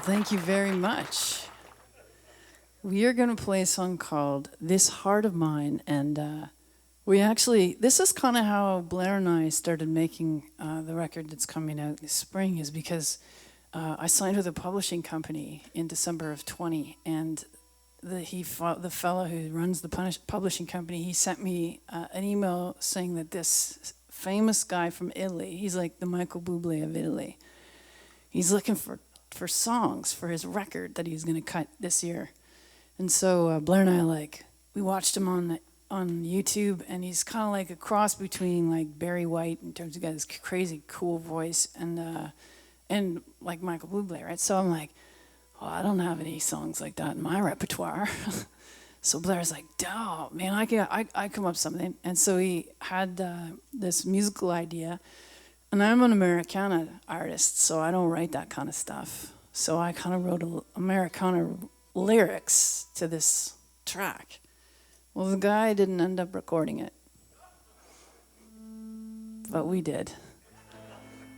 Thank you very much. We are going to play a song called This Heart of Mine, and this is kind of how Blair and I started making the record that's coming out this spring, is because I signed with a publishing company in December of 20, and the fellow who runs the publishing company, he sent me an email saying that this famous guy from Italy, he's like the Michael Bublé of Italy, he's looking for songs for his record that he's going to cut this year. And so Blair and I, we watched him on YouTube, and he's kind of like a cross between like Barry White in terms of got this crazy cool voice and like Michael Bublé, right? So I'm like, oh, I don't have any songs like that in my repertoire. So Blair's like, oh man, I come up with something. And so he had this musical idea. And I'm an Americana artist, so I don't write that kind of stuff. So I kind of wrote Americana lyrics to this track. Well, the guy didn't end up recording it, but we did.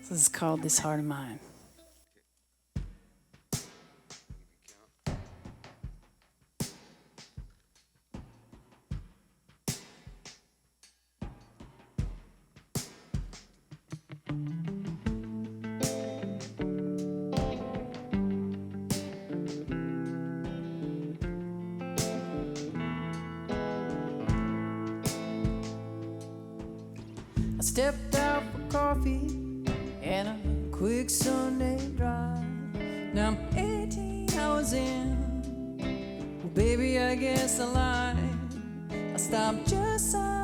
This is called This Heart of Mine. I stepped out for coffee and a quick Sunday drive. Now I'm 18 hours in. Well, baby, I guess I lied. I stopped just south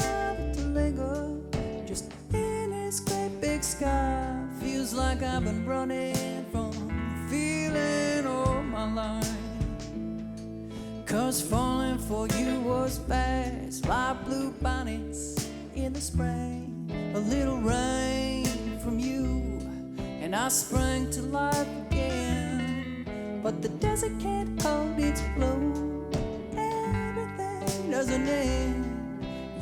to linger, just in this great big sky. Feels like I've been running from feeling all my life. 'Cause falling for you was fast, like blue bonnets in the spring. A little rain from you, and I sprang to life again. But the desert can't hold its flow. Everything doesn't end.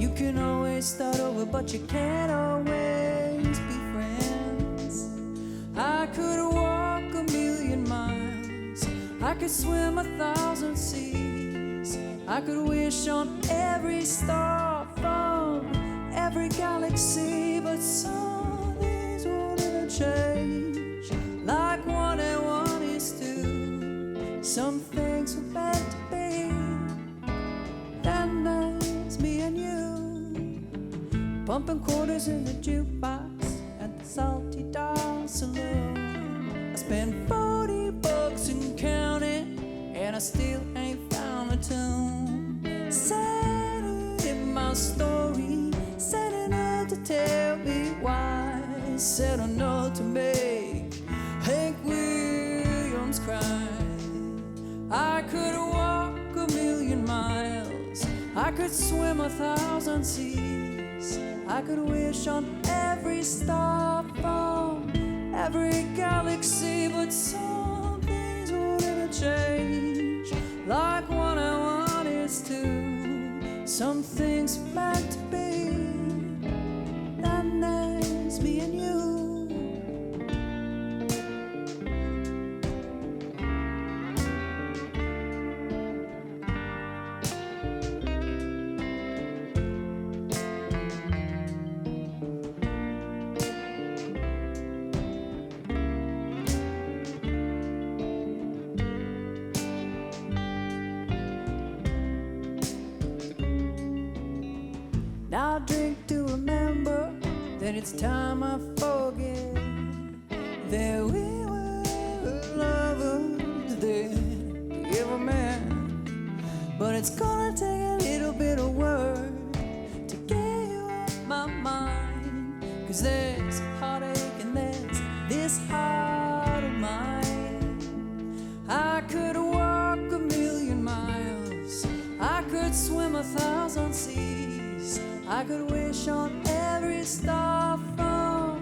You can always start over, but you can't always be friends. I could walk a million miles, I could swim 1,000 seas, I could wish on every star from every galaxy, but some things won't ever change. Like 1 and 1 is 2. Some things were meant to be. Then there's me and you, pumping quarters in the jukebox at the Salty Dog Saloon. I spent $40 and counting, and I still ain't found a tune. Said it in my story, setting out to tell me why. Said a note to make Hank Williams cry. I could walk a million miles, I could swim 1,000 seas, I could wish on every star from every galaxy, but some things won't ever change. Like 1 and 1 is 2. Some things meant to be. And there's me and you. Now I drink to remember that it's time I forget that we were lovers then, ever met. But it's gonna take a little bit of work to get you off my mind. 'Cause there's heartache and there's this heart of mine. I could walk a million miles, I could swim 1,000 seas, I could wish on every star from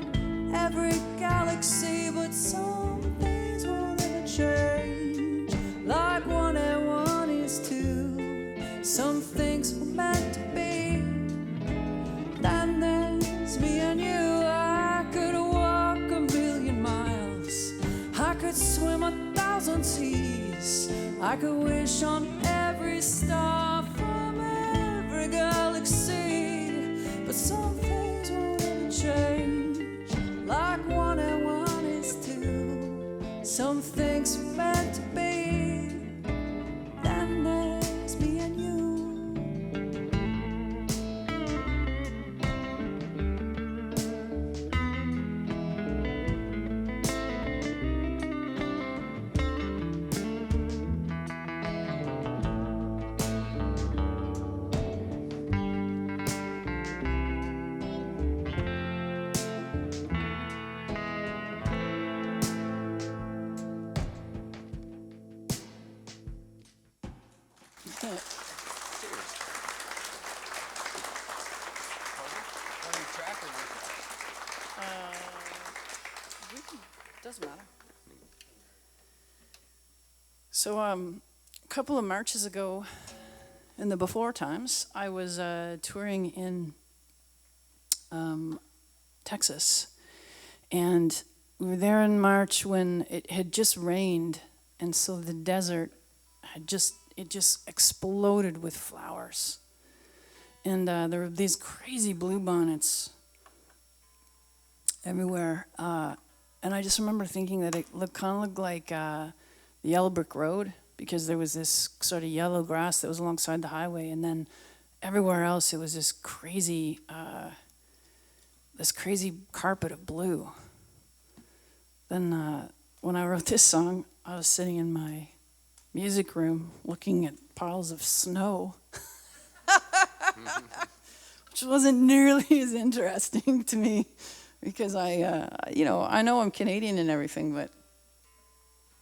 every galaxy, but some things won't ever change. Like 1 and 1 is 2. Some things were meant to be. Then there's me and you. I could walk a million miles, I could swim 1,000 seas, like a wish on every star from every galaxy. But some things won't ever change, like 1 and 1 is 2. Some things are meant to be, then there's me and you. Doesn't matter. So, a couple of marches ago, in the before times, I was touring in Texas, and we were there in March when it had just rained, and so the desert had just exploded with flowers, and there were these crazy bluebonnets everywhere. And I just remember thinking that it kind of looked like the Yellow Brick Road, because there was this sort of yellow grass that was alongside the highway, and then everywhere else it was this crazy carpet of blue. Then when I wrote this song, I was sitting in my music room looking at piles of snow, which wasn't nearly as interesting to me. Because I know I'm Canadian and everything, but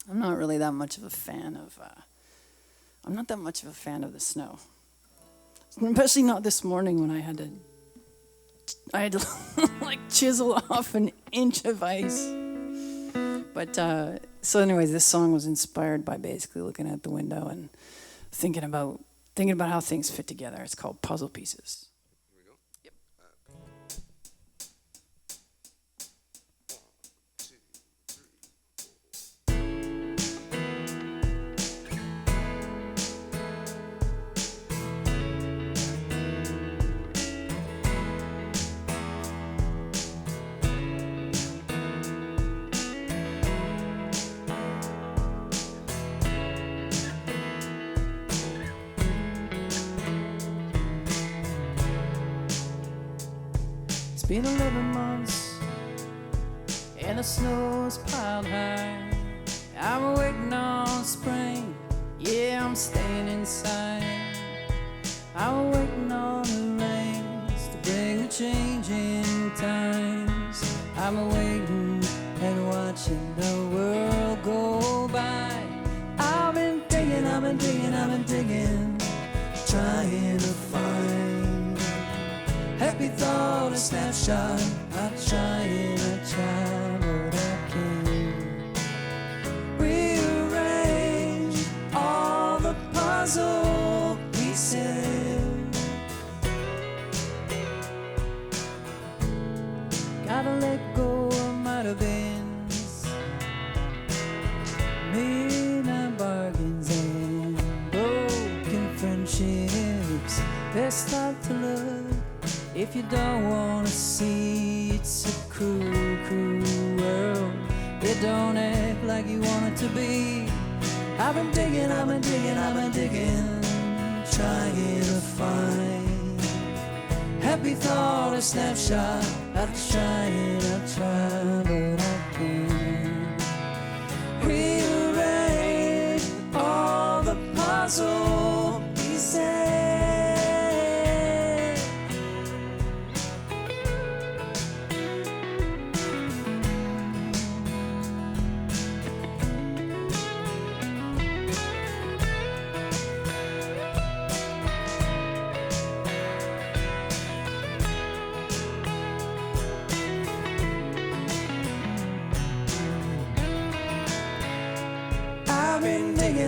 I'm not really that much of a fan of. I'm not that much of a fan of the snow, especially not this morning when I had to like chisel off an inch of ice. But so, anyways, this song was inspired by basically looking out the window and thinking about how things fit together. It's called Puzzle Pieces. Been 11 months and the snow's piled high. I'm waiting on spring, yeah, I'm staying inside. I'm waiting on the rains to bring the change in times. I'm waiting and watching the world go by. I've been digging, trying to find happy thought, a snapshot. I try, but I can't rearrange all the puzzle pieces. Gotta let go of might have beens, midnight bargains and broken friendships. Best not to look if you don't wanna see. It's a cruel, cruel world. They don't act like you want it to be. I've been digging, trying to find happy thought, a snapshot. I try, but I can't rearrange all the puzzle pieces.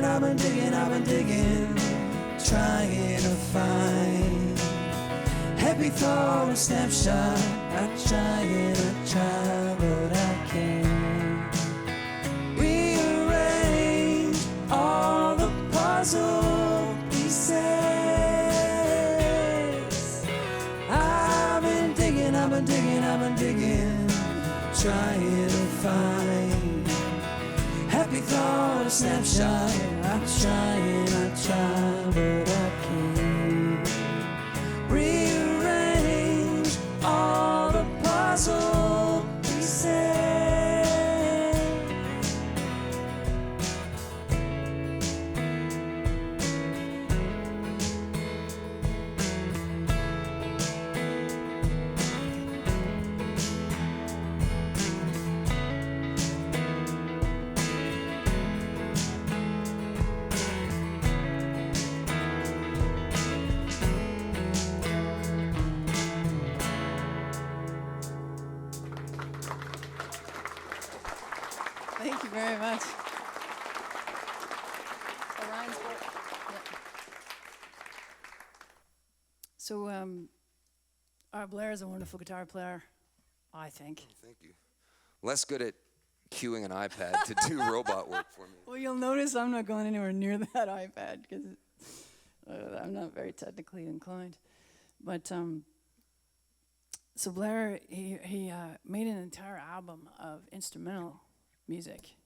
I've been digging, trying to find happy thought, a snapshot. I try, but I can't rearrange all the digging, trying to find happy thought, a snapshot. I'm trying, I try, but I can't rearrange all the puzzle pieces. Thank you very much. So, Blair is a wonderful guitar player, I think. Oh, thank you. Less good at cueing an iPad to do robot work for me. Well, you'll notice I'm not going anywhere near that iPad because I'm not very technically inclined. But so Blair, he made an entire album of instrumental music,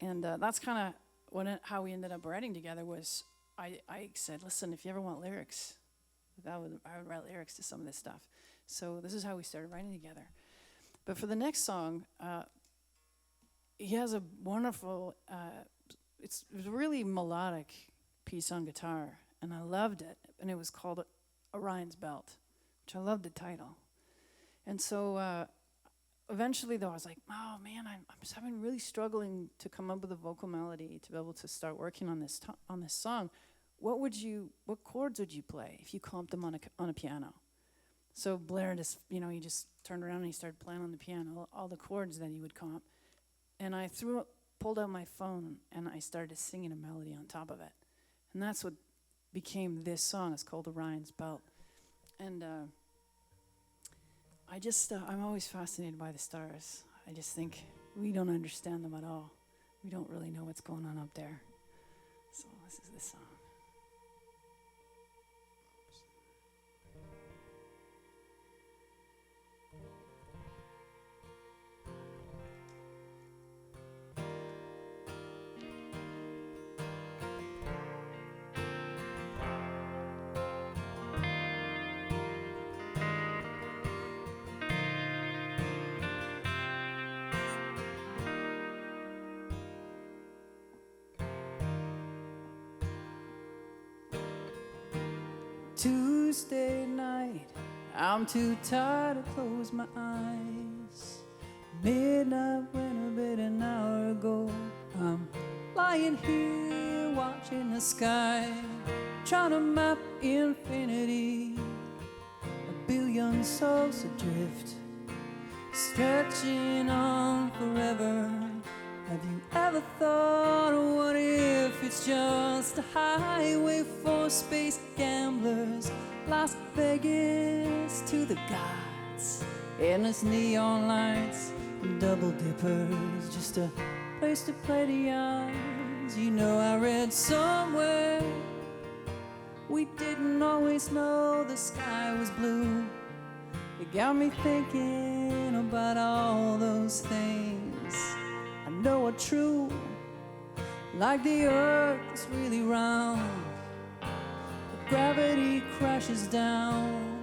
and that's kind of how we ended up writing together. Was I said, listen, if you ever want lyrics, I would write lyrics to some of this stuff. So this is how we started writing together. But for the next song, he has a wonderful, it was a really melodic piece on guitar, and I loved it. And it was called Orion's Belt, which I loved the title. And so eventually, though, I was like, oh man, I'm really struggling to come up with a vocal melody to be able to start working on this song. What chords would you play if you comped them on a piano? So Blair just, he just turned around and he started playing on the piano all the chords that he would comp, and I pulled out my phone and I started singing a melody on top of it, and that's what became this song. It's called Orion's Belt, and I'm always fascinated by the stars. I just think we don't understand them at all. We don't really know what's going on up there. So this is this song. Tuesday night, I'm too tired to close my eyes. Midnight went a bit an hour ago. I'm lying here watching the sky, trying to map infinity. A billion souls adrift, stretching on forever. Have you ever thought, what if it's just a highway for space gamblers? Las Vegas to the gods, endless neon lights, double dippers, just a place to play the odds. I read somewhere we didn't always know the sky was blue. It got me thinking about all those things I know are true, like the earth is really round, the gravity crashes down,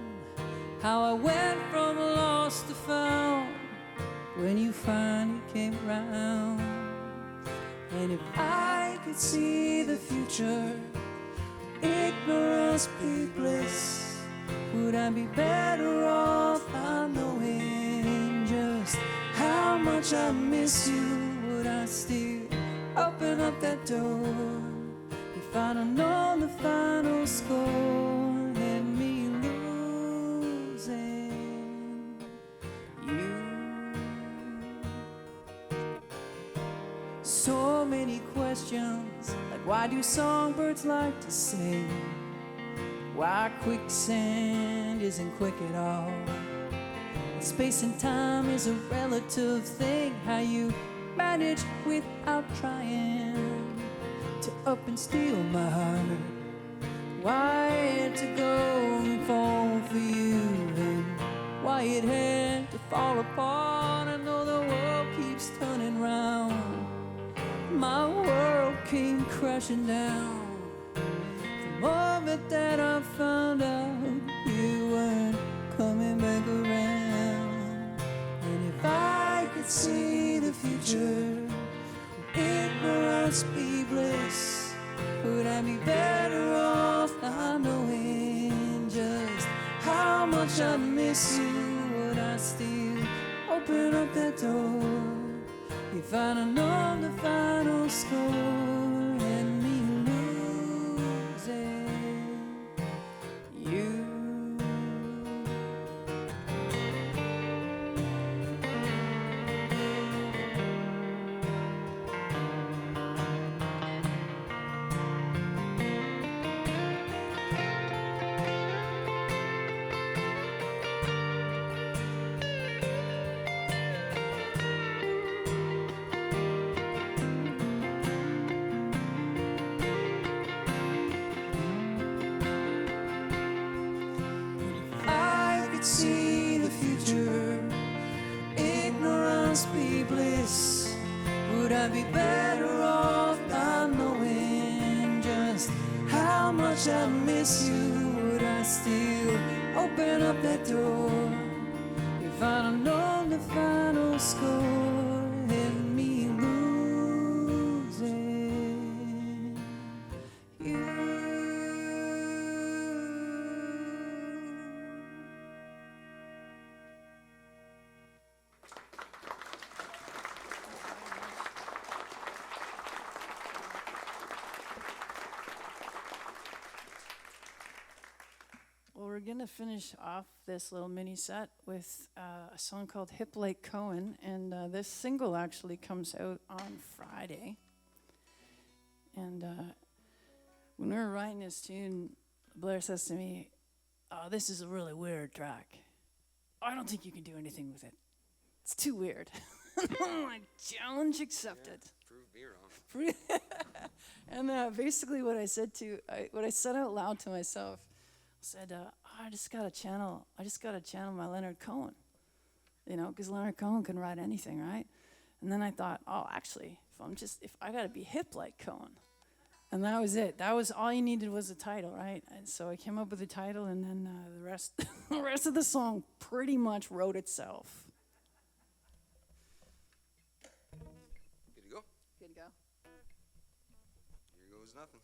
how I went from lost to found when you finally came around. And if I could see the future, ignorance be bliss, would I be better off not knowing just how much I miss you? Would I still open up that door if I'd have known the final score and me losing you? So many questions, like why do songbirds like to sing? Why quicksand isn't quick at all? Space and time is a relative thing. How you manage without trying to up and steal my heart? Why it to go and fall for you, and why it had to fall fall apart. I know the world keeps turning round. My world came crashing down the moment that I found out you weren't coming back around. And if I could see the future, ignorance be bliss, would I be better off not knowing just how much I miss you? Would I still open up that door if I'd have known the final score and me losing you? See the future, ignorance be bliss. Would I be better off not knowing just how much I miss you? Would I still open up that door if I'd have known the final score and me losing you? Well, we're going to finish off this little mini set with a song called Hip Like Cohen, and this single actually comes out on Friday. And when we were writing this tune, Blair says to me, "Oh, this is a really weird track. I don't think you can do anything with it. It's too weird." I'm like, challenge accepted. Prove me wrong. And basically what I said out loud to myself, said, I just gotta channel my Leonard Cohen, because Leonard Cohen can write anything, right? And then I thought, oh, actually, if I gotta be hip like Cohen, and that was it. That was all you needed was a title, right? And so I came up with a title, and then the rest of the song pretty much wrote itself. Good to go? Good to go. Here goes nothing.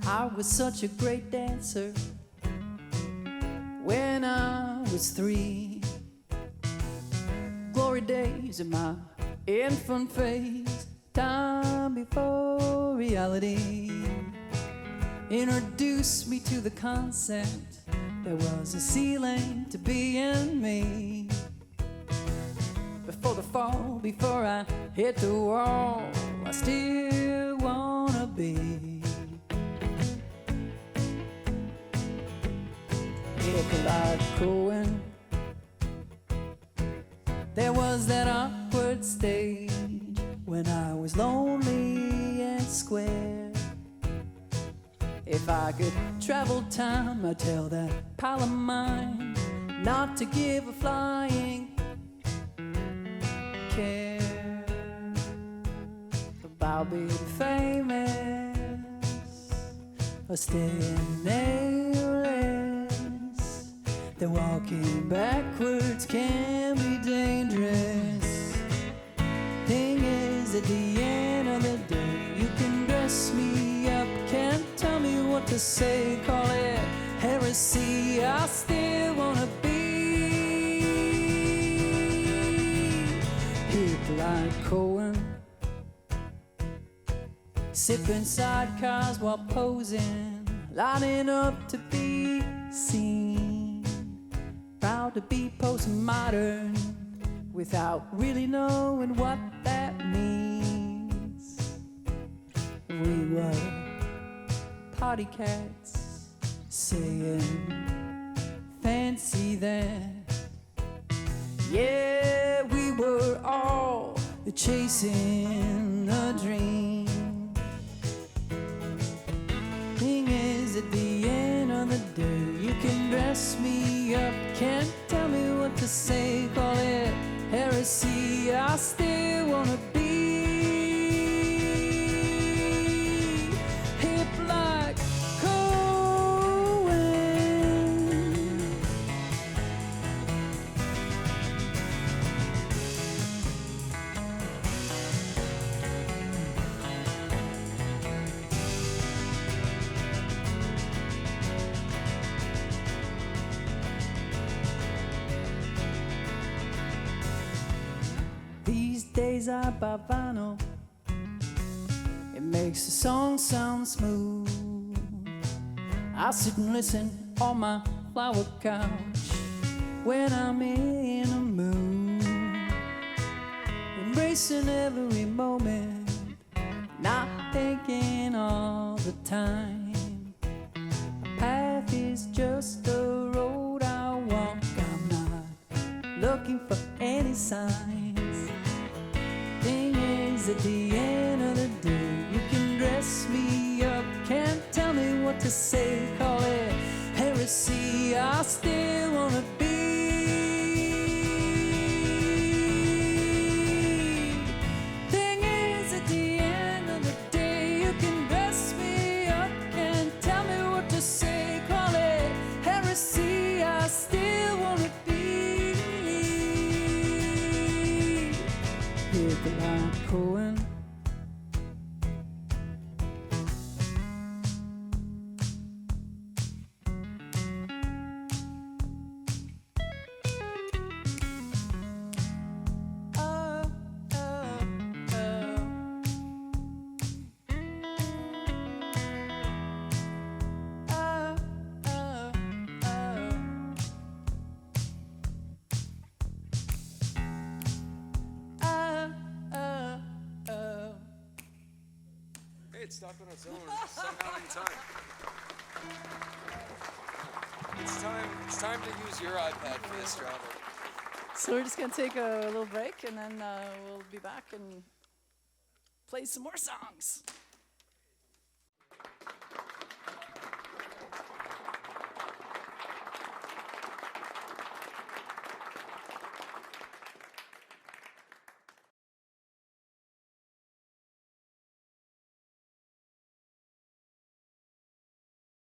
I was such a great dancer when I was 3. Glory days in my infant phase, time before reality introduced me to the concept there was a ceiling to being me. Before the fall, before I hit the wall, I still wanna be like Cohen. There was that awkward stage when I was lonely and square. If I could travel time, I'd tell that pal of mine not to give a flying care about being famous or staying nameless. Then walking backwards can be dangerous. Thing is, at the end of the day, you can dress me up, can't tell me what to say, call it heresy. I still wanna be hip like Cohen, sipping sidecars while posing, lining up to be seen. Proud to be postmodern without really knowing what that means. We were party cats saying fancy then. Yeah, we were all chasing a dream. Thing is, is at the end of the day. You can dress me up, can't tell me what to say. Call it heresy, I still wanna be hip like Cohen. These days I buy vinyl, it makes the song sound smooth. I sit and listen on my flower couch when I'm in a mood, embracing every moment, not thinking all the time. My path is just the road I walk, I'm not looking for any signs. Thing is, at the end of the day, you can dress me up, can't tell me what to say. Call it heresy, I still wanna be thing is, at the end of the day, you can dress me up, can't tell me what to say. Call it heresy, I still wanna be hip like Cohen. It stopped on its own somehow in time. It's time to use your iPad for this travel. So we're just going to take a little break, and then we'll be back and play some more songs.